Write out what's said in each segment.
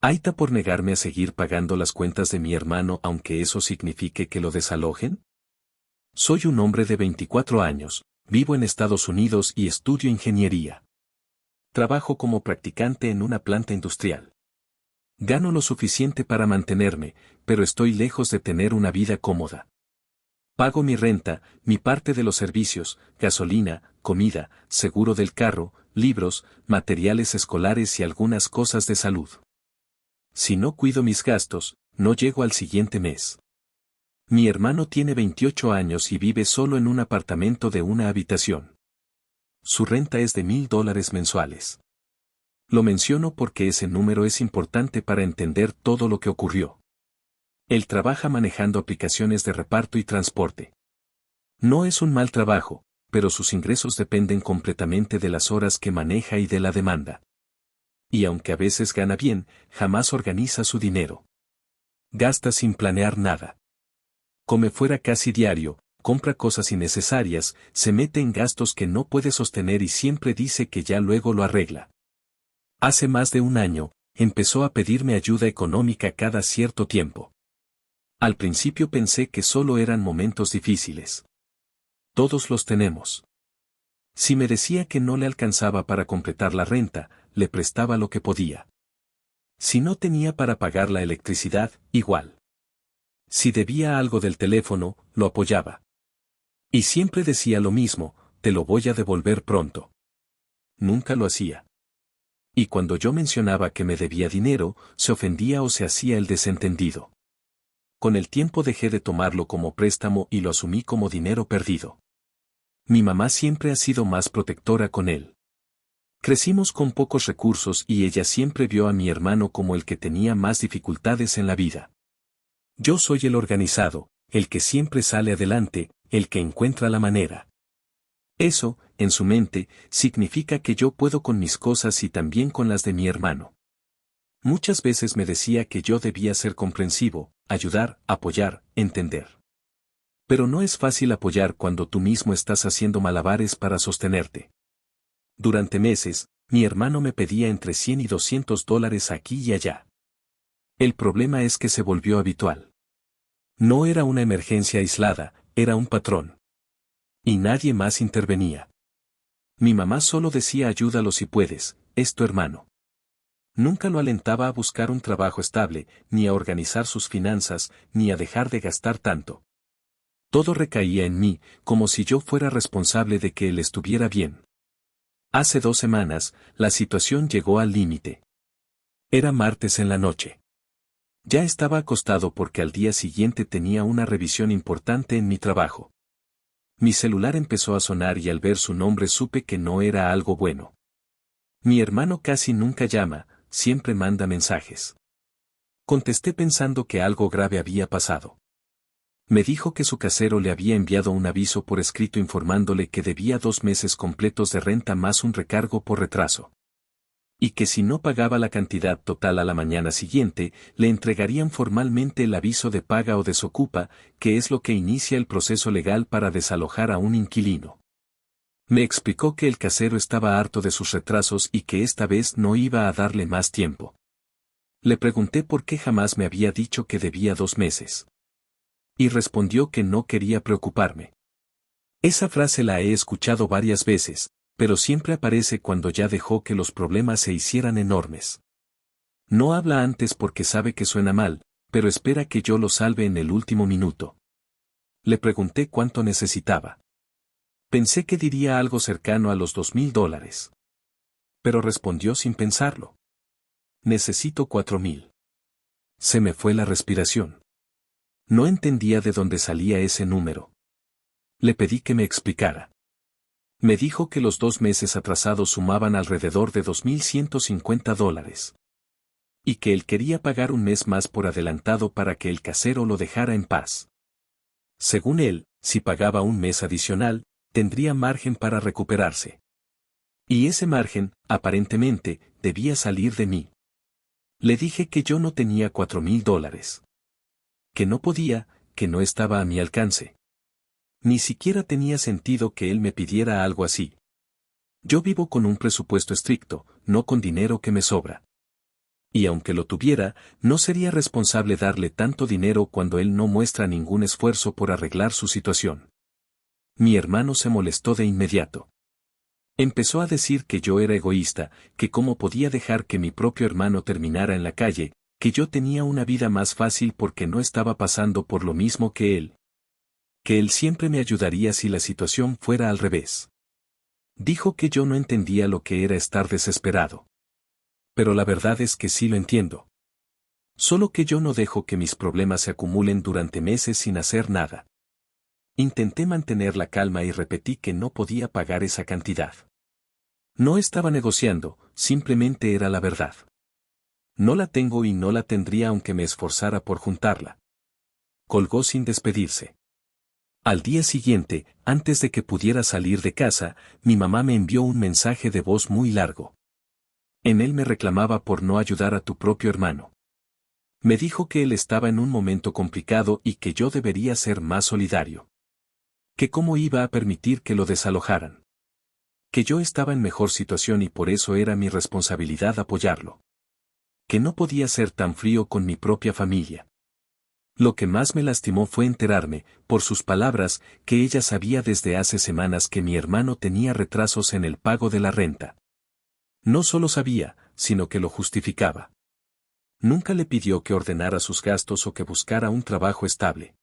¿Aita por negarme a seguir pagando las cuentas de mi hermano aunque eso signifique que lo desalojen? Soy un hombre de 24 años, vivo en Estados Unidos y estudio ingeniería. Trabajo como practicante en una planta industrial. Gano lo suficiente para mantenerme, pero estoy lejos de tener una vida cómoda. Pago mi renta, mi parte de los servicios, gasolina, comida, seguro del carro, libros, materiales escolares y algunas cosas de salud. Si no cuido mis gastos, no llego al siguiente mes. Mi hermano tiene 28 años y vive solo en un apartamento de una habitación. Su renta es de $1,000 mensuales. Lo menciono porque ese número es importante para entender todo lo que ocurrió. Él trabaja manejando aplicaciones de reparto y transporte. No es un mal trabajo, pero sus ingresos dependen completamente de las horas que maneja y de la demanda. Y aunque a veces gana bien, jamás organiza su dinero. Gasta sin planear nada. Come fuera casi diario, compra cosas innecesarias, se mete en gastos que no puede sostener y siempre dice que ya luego lo arregla. Hace más de un año, empezó a pedirme ayuda económica cada cierto tiempo. Al principio pensé que solo eran momentos difíciles. Todos los tenemos. Si me decía que no le alcanzaba para completar la renta, le prestaba lo que podía. Si no tenía para pagar la electricidad, igual. Si debía algo del teléfono, lo apoyaba. Y siempre decía lo mismo, te lo voy a devolver pronto. Nunca lo hacía. Y cuando yo mencionaba que me debía dinero, se ofendía o se hacía el desentendido. Con el tiempo dejé de tomarlo como préstamo y lo asumí como dinero perdido. Mi mamá siempre ha sido más protectora con él. Crecimos con pocos recursos y ella siempre vio a mi hermano como el que tenía más dificultades en la vida. Yo soy el organizado, el que siempre sale adelante, el que encuentra la manera. Eso, en su mente, significa que yo puedo con mis cosas y también con las de mi hermano. Muchas veces me decía que yo debía ser comprensivo, ayudar, apoyar, entender. Pero no es fácil apoyar cuando tú mismo estás haciendo malabares para sostenerte. Durante meses, mi hermano me pedía entre $100 y $200 aquí y allá. El problema es que se volvió habitual. No era una emergencia aislada, era un patrón. Y nadie más intervenía. Mi mamá solo decía ayúdalo si puedes, es tu hermano. Nunca lo alentaba a buscar un trabajo estable, ni a organizar sus finanzas, ni a dejar de gastar tanto. Todo recaía en mí, como si yo fuera responsable de que él estuviera bien. Hace 2 semanas, la situación llegó al límite. Era martes en la noche. Ya estaba acostado porque al día siguiente tenía una revisión importante en mi trabajo. Mi celular empezó a sonar y al ver su nombre supe que no era algo bueno. Mi hermano casi nunca llama, siempre manda mensajes. Contesté pensando que algo grave había pasado. Me dijo que su casero le había enviado un aviso por escrito informándole que debía 2 meses completos de renta más un recargo por retraso. Y que si no pagaba la cantidad total a la mañana siguiente, le entregarían formalmente el aviso de paga o desocupa, que es lo que inicia el proceso legal para desalojar a un inquilino. Me explicó que el casero estaba harto de sus retrasos y que esta vez no iba a darle más tiempo. Le pregunté por qué jamás me había dicho que debía 2 meses. Y respondió que no quería preocuparme. Esa frase la he escuchado varias veces, pero siempre aparece cuando ya dejó que los problemas se hicieran enormes. No habla antes porque sabe que suena mal, pero espera que yo lo salve en el último minuto. Le pregunté cuánto necesitaba. Pensé que diría algo cercano a los $2,000. Pero respondió sin pensarlo. Necesito 4,000. Se me fue la respiración. No entendía de dónde salía ese número. Le pedí que me explicara. Me dijo que los 2 meses atrasados sumaban alrededor de $2,150. Y que él quería pagar un mes más por adelantado para que el casero lo dejara en paz. Según él, si pagaba un mes adicional, tendría margen para recuperarse. Y ese margen, aparentemente, debía salir de mí. Le dije que yo no tenía $4,000. Que no podía, que no estaba a mi alcance. Ni siquiera tenía sentido que él me pidiera algo así. Yo vivo con un presupuesto estricto, no con dinero que me sobra. Y aunque lo tuviera, no sería responsable darle tanto dinero cuando él no muestra ningún esfuerzo por arreglar su situación. Mi hermano se molestó de inmediato. Empezó a decir que yo era egoísta, que cómo podía dejar que mi propio hermano terminara en la calle, que yo tenía una vida más fácil porque no estaba pasando por lo mismo que él. Que él siempre me ayudaría si la situación fuera al revés. Dijo que yo no entendía lo que era estar desesperado. Pero la verdad es que sí lo entiendo. Solo que yo no dejo que mis problemas se acumulen durante meses sin hacer nada. Intenté mantener la calma y repetí que no podía pagar esa cantidad. No estaba negociando, simplemente era la verdad. No la tengo y no la tendría aunque me esforzara por juntarla. Colgó sin despedirse. Al día siguiente, antes de que pudiera salir de casa, mi mamá me envió un mensaje de voz muy largo. En él me reclamaba por no ayudar a tu propio hermano. Me dijo que él estaba en un momento complicado y que yo debería ser más solidario. Que cómo iba a permitir que lo desalojaran. Que yo estaba en mejor situación y por eso era mi responsabilidad apoyarlo. Que no podía ser tan frío con mi propia familia. Lo que más me lastimó fue enterarme, por sus palabras, que ella sabía desde hace semanas que mi hermano tenía retrasos en el pago de la renta. No solo sabía, sino que lo justificaba. Nunca le pidió que ordenara sus gastos o que buscara un trabajo estable.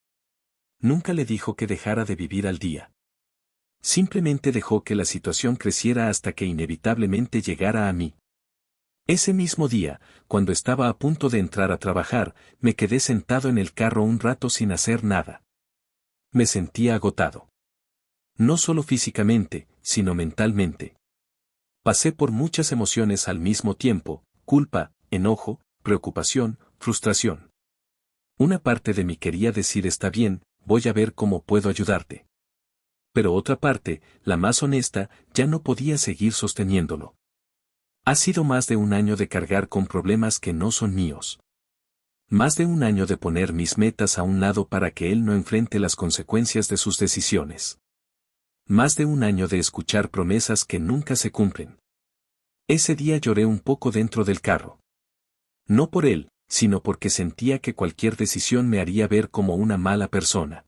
Nunca le dijo que dejara de vivir al día. Simplemente dejó que la situación creciera hasta que inevitablemente llegara a mí. Ese mismo día, cuando estaba a punto de entrar a trabajar, me quedé sentado en el carro un rato sin hacer nada. Me sentía agotado. No solo físicamente, sino mentalmente. Pasé por muchas emociones al mismo tiempo: culpa, enojo, preocupación, frustración. Una parte de mí quería decir está bien, voy a ver cómo puedo ayudarte. Pero otra parte, la más honesta, ya no podía seguir sosteniéndolo. Ha sido más de un año de cargar con problemas que no son míos. Más de un año de poner mis metas a un lado para que él no enfrente las consecuencias de sus decisiones. Más de un año de escuchar promesas que nunca se cumplen. Ese día lloré un poco dentro del carro. No por él, sino porque sentía que cualquier decisión me haría ver como una mala persona.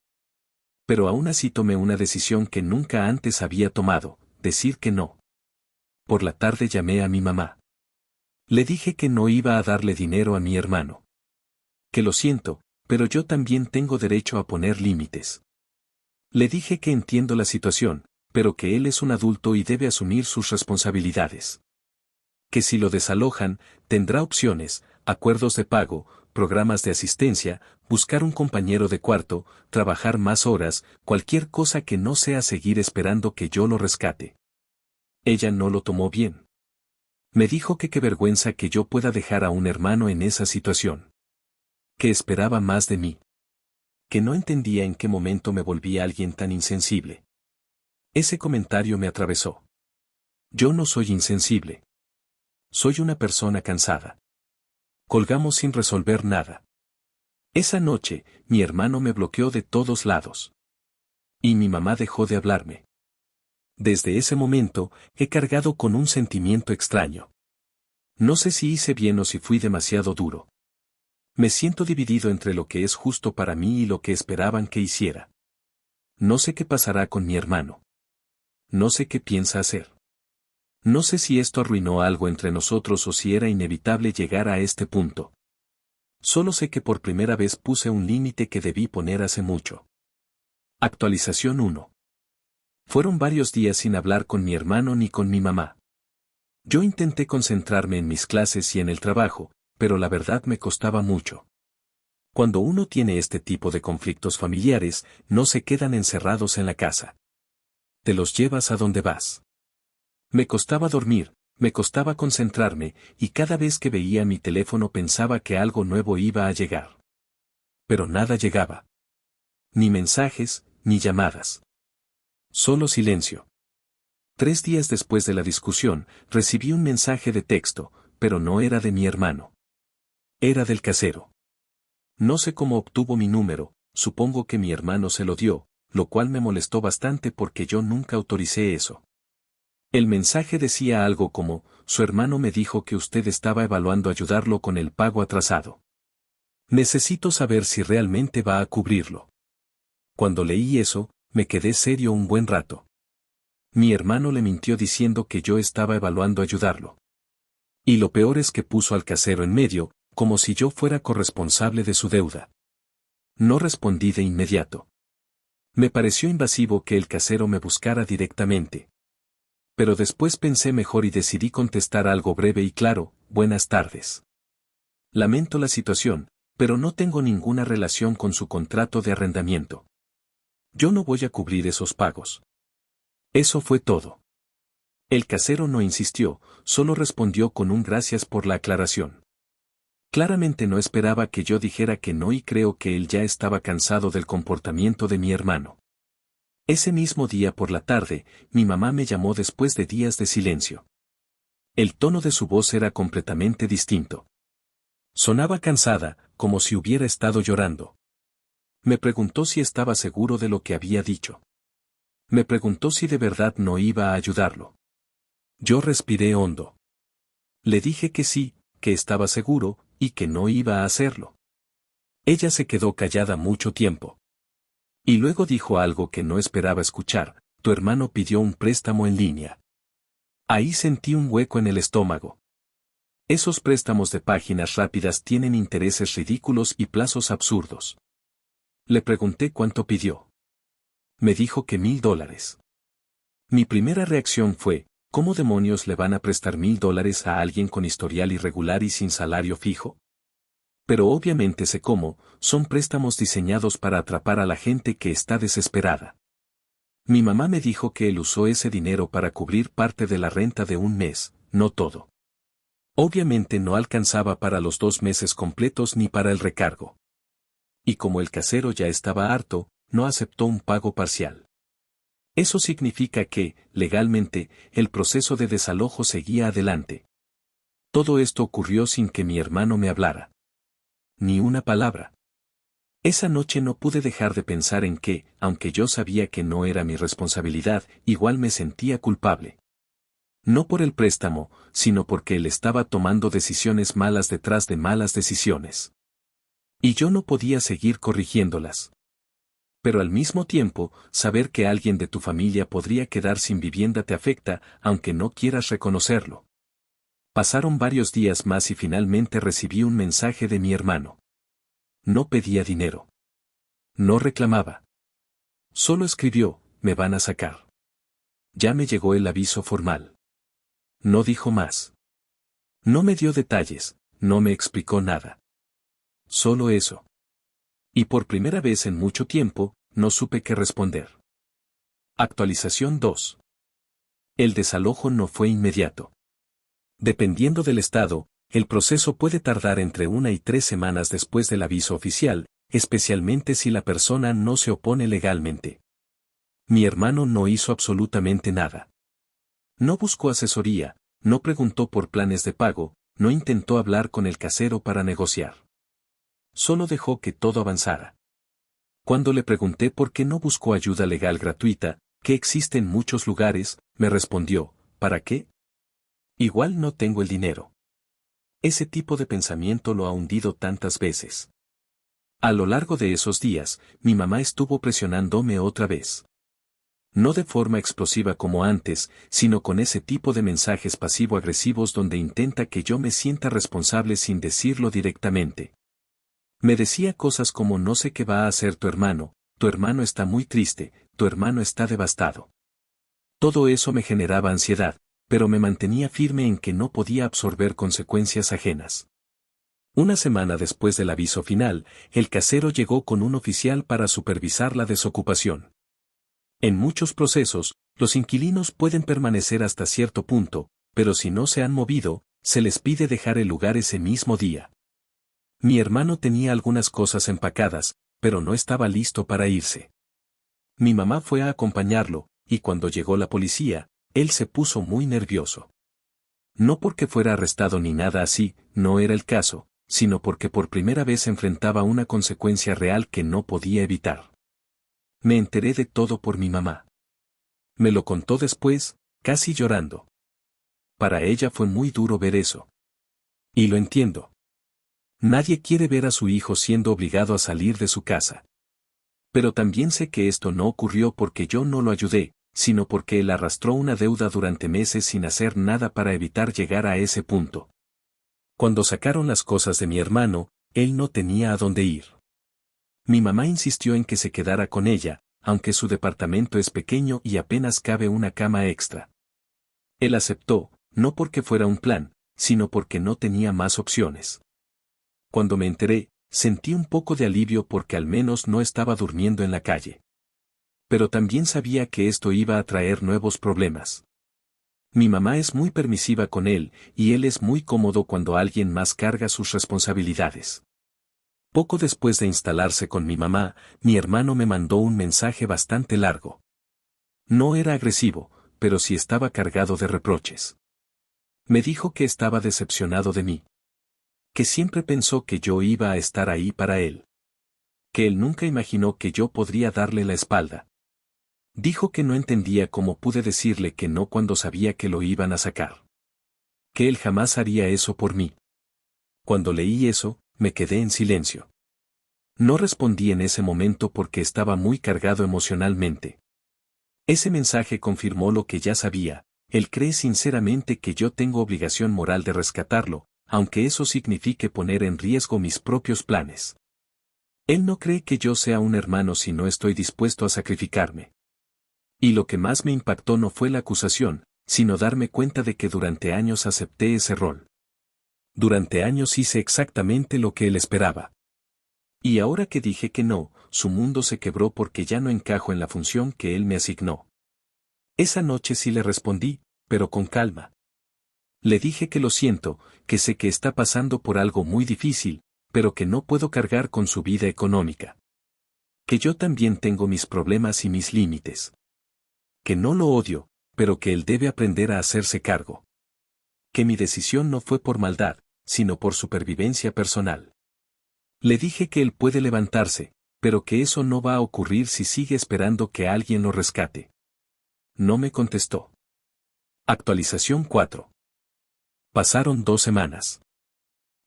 Pero aún así tomé una decisión que nunca antes había tomado: decir que no. Por la tarde llamé a mi mamá. Le dije que no iba a darle dinero a mi hermano. Que lo siento, pero yo también tengo derecho a poner límites. Le dije que entiendo la situación, pero que él es un adulto y debe asumir sus responsabilidades. Que si lo desalojan, tendrá opciones: acuerdos de pago, programas de asistencia, buscar un compañero de cuarto, trabajar más horas, cualquier cosa que no sea seguir esperando que yo lo rescate. Ella no lo tomó bien. Me dijo que qué vergüenza que yo pueda dejar a un hermano en esa situación. Que esperaba más de mí. Que no entendía en qué momento me volví alguien tan insensible. Ese comentario me atravesó. Yo no soy insensible. Soy una persona cansada. Colgamos sin resolver nada. Esa noche, mi hermano me bloqueó de todos lados. Y mi mamá dejó de hablarme. Desde ese momento, he cargado con un sentimiento extraño. No sé si hice bien o si fui demasiado duro. Me siento dividido entre lo que es justo para mí y lo que esperaban que hiciera. No sé qué pasará con mi hermano. No sé qué piensa hacer. No sé si esto arruinó algo entre nosotros o si era inevitable llegar a este punto. Solo sé que por primera vez puse un límite que debí poner hace mucho. Actualización 1. Fueron varios días sin hablar con mi hermano ni con mi mamá. Yo intenté concentrarme en mis clases y en el trabajo, pero la verdad me costaba mucho. Cuando uno tiene este tipo de conflictos familiares, no se quedan encerrados en la casa. Te los llevas a donde vas. Me costaba dormir, me costaba concentrarme, y cada vez que veía mi teléfono pensaba que algo nuevo iba a llegar. Pero nada llegaba. Ni mensajes, ni llamadas. Solo silencio. 3 días después de la discusión, recibí un mensaje de texto, pero no era de mi hermano. Era del casero. No sé cómo obtuvo mi número, supongo que mi hermano se lo dio, lo cual me molestó bastante porque yo nunca autoricé eso. El mensaje decía algo como: su hermano me dijo que usted estaba evaluando ayudarlo con el pago atrasado. Necesito saber si realmente va a cubrirlo. Cuando leí eso, me quedé serio un buen rato. Mi hermano le mintió diciendo que yo estaba evaluando ayudarlo. Y lo peor es que puso al casero en medio, como si yo fuera corresponsable de su deuda. No respondí de inmediato. Me pareció invasivo que el casero me buscara directamente. Pero después pensé mejor y decidí contestar algo breve y claro: buenas tardes. Lamento la situación, pero no tengo ninguna relación con su contrato de arrendamiento. Yo no voy a cubrir esos pagos. Eso fue todo. El casero no insistió, solo respondió con un gracias por la aclaración. Claramente no esperaba que yo dijera que no, y creo que él ya estaba cansado del comportamiento de mi hermano. Ese mismo día por la tarde, mi mamá me llamó después de días de silencio. El tono de su voz era completamente distinto. Sonaba cansada, como si hubiera estado llorando. Me preguntó si estaba seguro de lo que había dicho. Me preguntó si de verdad no iba a ayudarlo. Yo respiré hondo. Le dije que sí, que estaba seguro, y que no iba a hacerlo. Ella se quedó callada mucho tiempo. Y luego dijo algo que no esperaba escuchar: tu hermano pidió un préstamo en línea. Ahí sentí un hueco en el estómago. Esos préstamos de páginas rápidas tienen intereses ridículos y plazos absurdos. Le pregunté cuánto pidió. Me dijo que $1000. Mi primera reacción fue: ¿cómo demonios le van a prestar $1000 a alguien con historial irregular y sin salario fijo? Pero obviamente sé cómo: son préstamos diseñados para atrapar a la gente que está desesperada. Mi mamá me dijo que él usó ese dinero para cubrir parte de la renta de un mes, no todo. Obviamente no alcanzaba para los 2 meses completos ni para el recargo. Y como el casero ya estaba harto, no aceptó un pago parcial. Eso significa que, legalmente, el proceso de desalojo seguía adelante. Todo esto ocurrió sin que mi hermano me hablara. Ni una palabra. Esa noche no pude dejar de pensar en que, aunque yo sabía que no era mi responsabilidad, igual me sentía culpable. No por el préstamo, sino porque él estaba tomando decisiones malas detrás de malas decisiones. Y yo no podía seguir corrigiéndolas. Pero al mismo tiempo, saber que alguien de tu familia podría quedar sin vivienda te afecta, aunque no quieras reconocerlo. Pasaron varios días más y finalmente recibí un mensaje de mi hermano. No pedía dinero. No reclamaba. Solo escribió: me van a sacar. Ya me llegó el aviso formal. No dijo más. No me dio detalles, no me explicó nada. Solo eso. Y por primera vez en mucho tiempo, no supe qué responder. Actualización 2. El desalojo no fue inmediato. Dependiendo del estado, el proceso puede tardar entre 1 y 3 semanas después del aviso oficial, especialmente si la persona no se opone legalmente. Mi hermano no hizo absolutamente nada. No buscó asesoría, no preguntó por planes de pago, no intentó hablar con el casero para negociar. Solo dejó que todo avanzara. Cuando le pregunté por qué no buscó ayuda legal gratuita, que existe en muchos lugares, me respondió: ¿para qué? Igual no tengo el dinero. Ese tipo de pensamiento lo ha hundido tantas veces. A lo largo de esos días, mi mamá estuvo presionándome otra vez. No de forma explosiva como antes, sino con ese tipo de mensajes pasivo-agresivos donde intenta que yo me sienta responsable sin decirlo directamente. Me decía cosas como: no sé qué va a hacer tu hermano está muy triste, tu hermano está devastado. Todo eso me generaba ansiedad, pero me mantenía firme en que no podía absorber consecuencias ajenas. Una semana después del aviso final, el casero llegó con un oficial para supervisar la desocupación. En muchos procesos, los inquilinos pueden permanecer hasta cierto punto, pero si no se han movido, se les pide dejar el lugar ese mismo día. Mi hermano tenía algunas cosas empacadas, pero no estaba listo para irse. Mi mamá fue a acompañarlo, y cuando llegó la policía, él se puso muy nervioso. No porque fuera arrestado ni nada así, no era el caso, sino porque por primera vez enfrentaba una consecuencia real que no podía evitar. Me enteré de todo por mi mamá. Me lo contó después, casi llorando. para ella fue muy duro ver eso. Y lo entiendo. Nadie quiere ver a su hijo siendo obligado a salir de su casa. Pero también sé que esto no ocurrió porque yo no lo ayudé, sino porque él arrastró una deuda durante meses sin hacer nada para evitar llegar a ese punto. Cuando sacaron las cosas de mi hermano, él no tenía a dónde ir. Mi mamá insistió en que se quedara con ella, aunque su departamento es pequeño y apenas cabe una cama extra. Él aceptó, no porque fuera un plan, sino porque no tenía más opciones. Cuando me enteré, sentí un poco de alivio porque al menos no estaba durmiendo en la calle. Pero también sabía que esto iba a traer nuevos problemas. Mi mamá es muy permisiva con él, y él es muy cómodo cuando alguien más carga sus responsabilidades. Poco después de instalarse con mi mamá, mi hermano me mandó un mensaje bastante largo. No era agresivo, pero sí estaba cargado de reproches. Me dijo que estaba decepcionado de mí. Que siempre pensó que yo iba a estar ahí para él. Que él nunca imaginó que yo podría darle la espalda. Dijo que no entendía cómo pude decirle que no cuando sabía que lo iban a sacar. Que él jamás haría eso por mí. Cuando leí eso, me quedé en silencio. No respondí en ese momento porque estaba muy cargado emocionalmente. Ese mensaje confirmó lo que ya sabía, él cree sinceramente que yo tengo obligación moral de rescatarlo, aunque eso signifique poner en riesgo mis propios planes. Él no cree que yo sea un hermano si no estoy dispuesto a sacrificarme. Y lo que más me impactó no fue la acusación, sino darme cuenta de que durante años acepté ese rol. Durante años hice exactamente lo que él esperaba. Y ahora que dije que no, su mundo se quebró porque ya no encajo en la función que él me asignó. Esa noche sí le respondí, pero con calma. Le dije que lo siento, que sé que está pasando por algo muy difícil, pero que no puedo cargar con su vida económica. Que yo también tengo mis problemas y mis límites. Que no lo odio, pero que él debe aprender a hacerse cargo. Que mi decisión no fue por maldad, sino por supervivencia personal. Le dije que él puede levantarse, pero que eso no va a ocurrir si sigue esperando que alguien lo rescate. No me contestó. Actualización 4. Pasaron 2 semanas.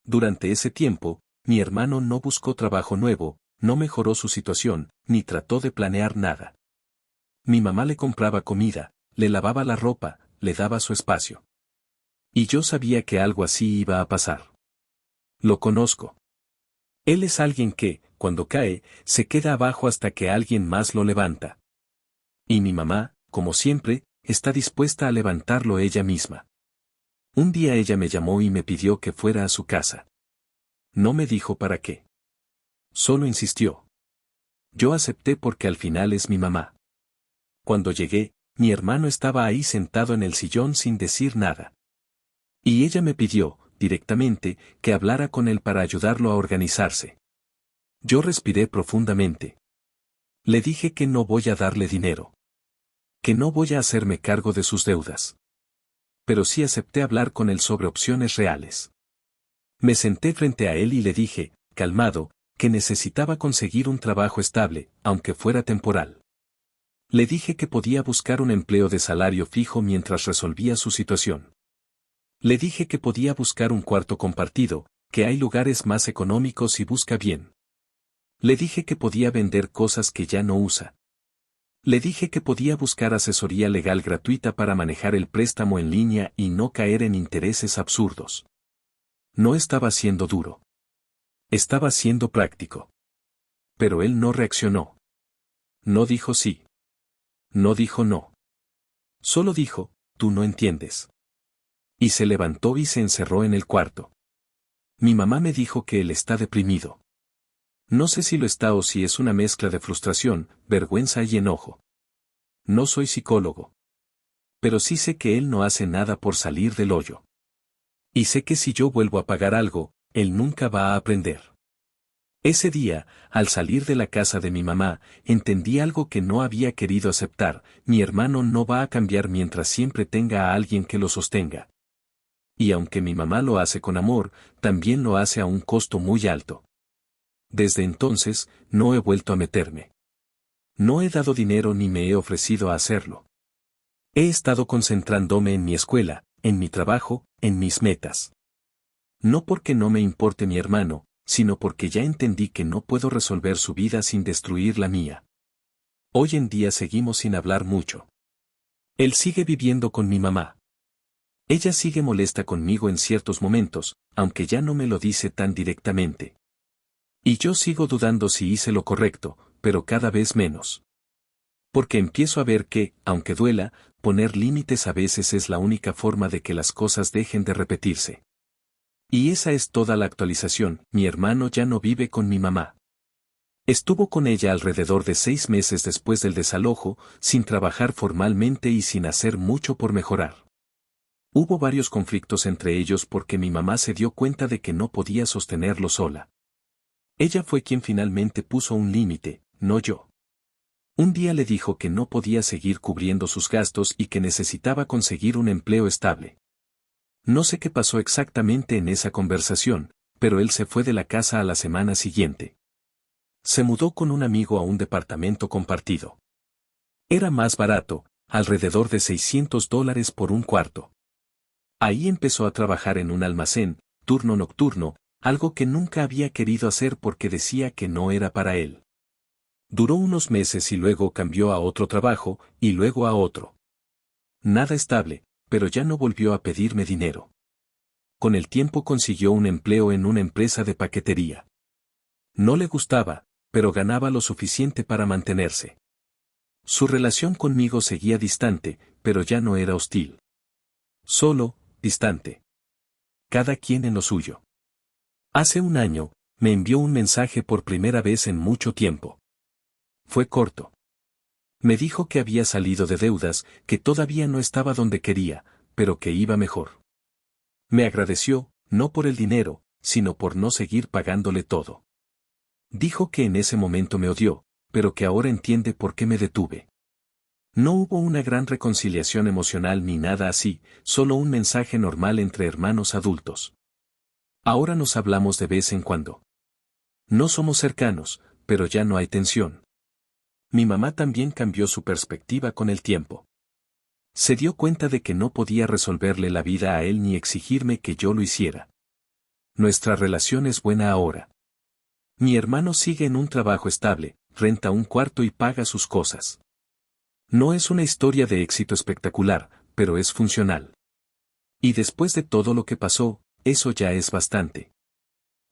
Durante ese tiempo, mi hermano no buscó trabajo nuevo, no mejoró su situación, ni trató de planear nada. Mi mamá le compraba comida, le lavaba la ropa, le daba su espacio. Y yo sabía que algo así iba a pasar. Lo conozco. Él es alguien que, cuando cae, se queda abajo hasta que alguien más lo levanta. Y mi mamá, como siempre, está dispuesta a levantarlo ella misma. Un día ella me llamó y me pidió que fuera a su casa. No me dijo para qué. Solo insistió. Yo acepté porque al final es mi mamá. Cuando llegué, mi hermano estaba ahí sentado en el sillón sin decir nada. Y ella me pidió, directamente, que hablara con él para ayudarlo a organizarse. Yo respiré profundamente. Le dije que no voy a darle dinero. Que no voy a hacerme cargo de sus deudas. Pero sí acepté hablar con él sobre opciones reales. Me senté frente a él y le dije, calmado, que necesitaba conseguir un trabajo estable, aunque fuera temporal. Le dije que podía buscar un empleo de salario fijo mientras resolvía su situación. Le dije que podía buscar un cuarto compartido, que hay lugares más económicos y busca bien. Le dije que podía vender cosas que ya no usa. Le dije que podía buscar asesoría legal gratuita para manejar el préstamo en línea y no caer en intereses absurdos. No estaba siendo duro. Estaba siendo práctico. Pero él no reaccionó. No dijo sí. No dijo no. Solo dijo, tú no entiendes. Y se levantó y se encerró en el cuarto. Mi mamá me dijo que él está deprimido. No sé si lo está o si es una mezcla de frustración, vergüenza y enojo. No soy psicólogo. Pero sí sé que él no hace nada por salir del hoyo. Y sé que si yo vuelvo a pagar algo, él nunca va a aprender. Ese día, al salir de la casa de mi mamá, entendí algo que no había querido aceptar: mi hermano no va a cambiar mientras siempre tenga a alguien que lo sostenga. Y aunque mi mamá lo hace con amor, también lo hace a un costo muy alto. Desde entonces, no he vuelto a meterme. No he dado dinero ni me he ofrecido a hacerlo. He estado concentrándome en mi escuela, en mi trabajo, en mis metas. No porque no me importe mi hermano, sino porque ya entendí que no puedo resolver su vida sin destruir la mía. Hoy en día seguimos sin hablar mucho. Él sigue viviendo con mi mamá. Ella sigue molesta conmigo en ciertos momentos, aunque ya no me lo dice tan directamente. Y yo sigo dudando si hice lo correcto, pero cada vez menos. Porque empiezo a ver que, aunque duela, poner límites a veces es la única forma de que las cosas dejen de repetirse. Y esa es toda la actualización. Mi hermano ya no vive con mi mamá. Estuvo con ella alrededor de 6 meses después del desalojo, sin trabajar formalmente y sin hacer mucho por mejorar. Hubo varios conflictos entre ellos porque mi mamá se dio cuenta de que no podía sostenerlo sola. Ella fue quien finalmente puso un límite, no yo. Un día le dijo que no podía seguir cubriendo sus gastos y que necesitaba conseguir un empleo estable. No sé qué pasó exactamente en esa conversación, pero él se fue de la casa a la semana siguiente. Se mudó con un amigo a un departamento compartido. Era más barato, alrededor de $600 por un cuarto. Ahí empezó a trabajar en un almacén, turno nocturno, algo que nunca había querido hacer porque decía que no era para él. Duró unos meses y luego cambió a otro trabajo, y luego a otro. Nada estable, pero ya no volvió a pedirme dinero. Con el tiempo consiguió un empleo en una empresa de paquetería. No le gustaba, pero ganaba lo suficiente para mantenerse. Su relación conmigo seguía distante, pero ya no era hostil. Solo, distante. Cada quien en lo suyo. Hace un año, me envió un mensaje por primera vez en mucho tiempo. Fue corto. Me dijo que había salido de deudas, que todavía no estaba donde quería, pero que iba mejor. Me agradeció, no por el dinero, sino por no seguir pagándole todo. Dijo que en ese momento me odió, pero que ahora entiende por qué me detuve. No hubo una gran reconciliación emocional ni nada así, solo un mensaje normal entre hermanos adultos. Ahora nos hablamos de vez en cuando. No somos cercanos, pero ya no hay tensión. Mi mamá también cambió su perspectiva con el tiempo. Se dio cuenta de que no podía resolverle la vida a él ni exigirme que yo lo hiciera. Nuestra relación es buena ahora. Mi hermano sigue en un trabajo estable, renta un cuarto y paga sus cosas. No es una historia de éxito espectacular, pero es funcional. Y después de todo lo que pasó, eso ya es bastante.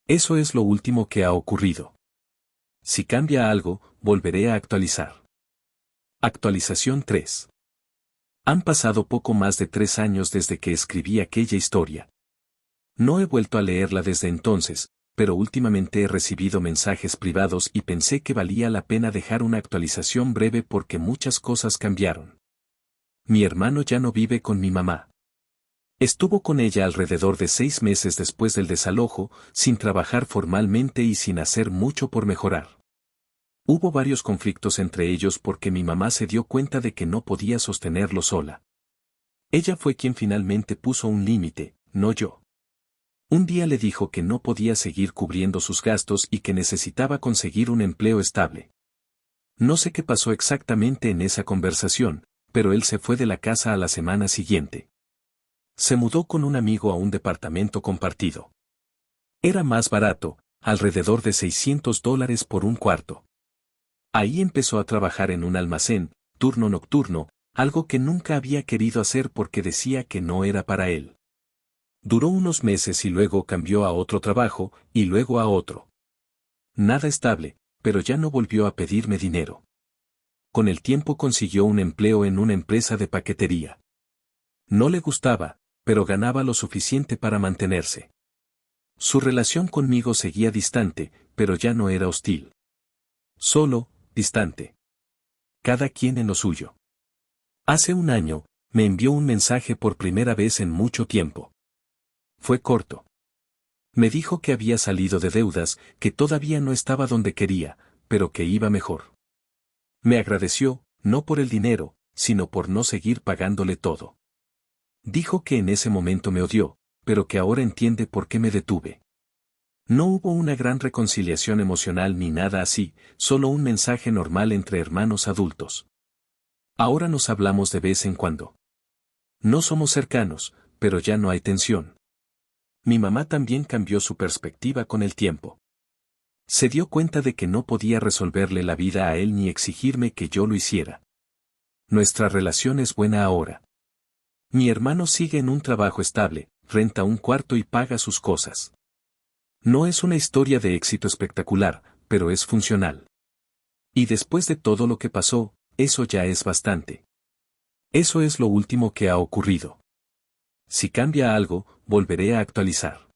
Eso es lo último que ha ocurrido. Si cambia algo, volveré a actualizar. Actualización 3. Han pasado poco más de 3 años desde que escribí aquella historia. No he vuelto a leerla desde entonces, pero últimamente he recibido mensajes privados y pensé que valía la pena dejar una actualización breve porque muchas cosas cambiaron. Mi hermano ya no vive con mi mamá. Estuvo con ella alrededor de 6 meses después del desalojo, sin trabajar formalmente y sin hacer mucho por mejorar. Hubo varios conflictos entre ellos porque mi mamá se dio cuenta de que no podía sostenerlo sola. Ella fue quien finalmente puso un límite, no yo. Un día le dijo que no podía seguir cubriendo sus gastos y que necesitaba conseguir un empleo estable. No sé qué pasó exactamente en esa conversación, pero él se fue de la casa a la semana siguiente. Se mudó con un amigo a un departamento compartido. Era más barato, alrededor de $600 por un cuarto. Ahí empezó a trabajar en un almacén, turno nocturno, algo que nunca había querido hacer porque decía que no era para él. Duró unos meses y luego cambió a otro trabajo, y luego a otro. Nada estable, pero ya no volvió a pedirme dinero. Con el tiempo consiguió un empleo en una empresa de paquetería. No le gustaba, pero ganaba lo suficiente para mantenerse. Su relación conmigo seguía distante, pero ya no era hostil. Solo, distante. Cada quien en lo suyo. Hace un año, me envió un mensaje por primera vez en mucho tiempo. Fue corto. Me dijo que había salido de deudas, que todavía no estaba donde quería, pero que iba mejor. Me agradeció, no por el dinero, sino por no seguir pagándole todo. Dijo que en ese momento me odió, pero que ahora entiende por qué me detuve. No hubo una gran reconciliación emocional ni nada así, solo un mensaje normal entre hermanos adultos. Ahora nos hablamos de vez en cuando. No somos cercanos, pero ya no hay tensión. Mi mamá también cambió su perspectiva con el tiempo. Se dio cuenta de que no podía resolverle la vida a él ni exigirme que yo lo hiciera. Nuestra relación es buena ahora. Mi hermano sigue en un trabajo estable, renta un cuarto y paga sus cosas. No es una historia de éxito espectacular, pero es funcional. Y después de todo lo que pasó, eso ya es bastante. Eso es lo último que ha ocurrido. Si cambia algo, volveré a actualizar.